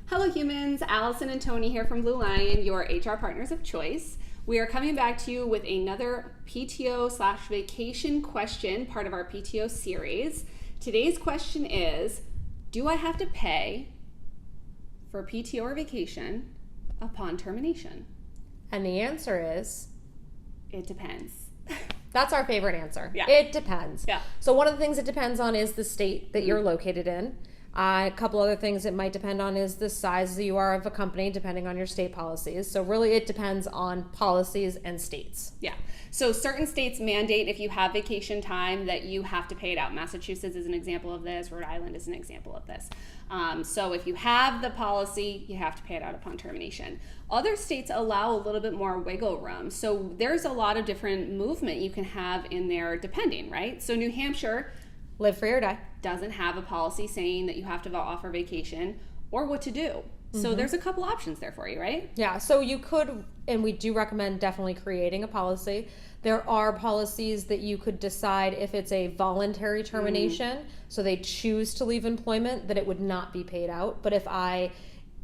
Hello humans, Allison and Toni here from BlueLion, your HR partners of choice. We are coming back to you with another PTO/vacation question, part of our PTO series. Today's question is, do I have to pay for PTO or vacation upon termination? And the answer is, it depends. that's our favorite answer. Yeah. It depends. Yeah. So one of the things it depends on is the state that you're located in. A couple other things it might depend on is the size that you are of a company, depending on your state policies. So really it depends on policies and states. Yeah. So certain states mandate if you have vacation time that you have to pay it out. Massachusetts is an example of this. Rhode Island is an example of this. So if you have the policy, you have to pay it out upon termination. Other states allow a little bit more wiggle room. So there's a lot of different movement you can have in there depending, right? So New Hampshire, Live free or die. doesn't have a policy saying that you have to offer vacation or what to do. So there's a couple options there for you, right? Yeah, so you could, and we do recommend definitely creating a policy. There are policies that you could decide if it's a voluntary termination, so they choose to leave employment, that it would not be paid out. But if I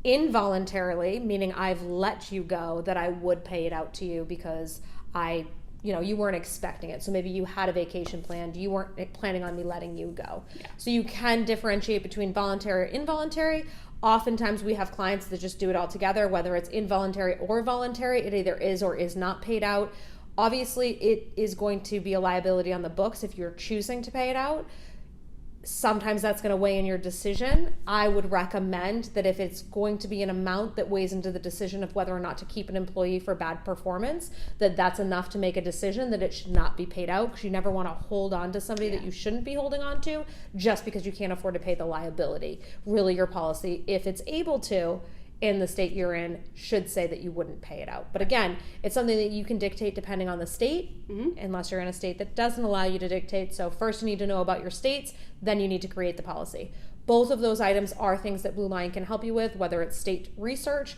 involuntarily, meaning I've let you go, that I would pay it out to you because you weren't expecting it. So maybe you had a vacation planned. You weren't planning on me letting you go. Yeah. So you can differentiate between voluntary or involuntary. Oftentimes we have clients that just do it all together, whether it's involuntary or voluntary. It either is or is not paid out. Obviously, it is going to be a liability on the books if you're choosing to pay it out. Sometimes that's going to weigh in your decision. I would recommend that if it's going to be an amount that weighs into the decision of whether or not to keep an employee for bad performance, that's enough to make a decision that it should not be paid out, because you never want to hold on to somebody that you shouldn't be holding on to just because you can't afford to pay the liability. Really, your policy, if it's able to, in the state you're in, should say that you wouldn't pay it out. But again, it's something that you can dictate depending on the state, unless you're in a state that doesn't allow you to dictate. So first you need to know about your states, then you need to create the policy. Both of those items are things that BlueLion can help you with, whether it's state research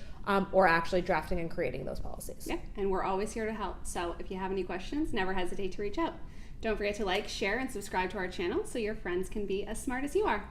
or actually drafting and creating those policies. Yeah, and we're always here to help. So if you have any questions, never hesitate to reach out. Don't forget to like, share, and subscribe to our channel so your friends can be as smart as you are.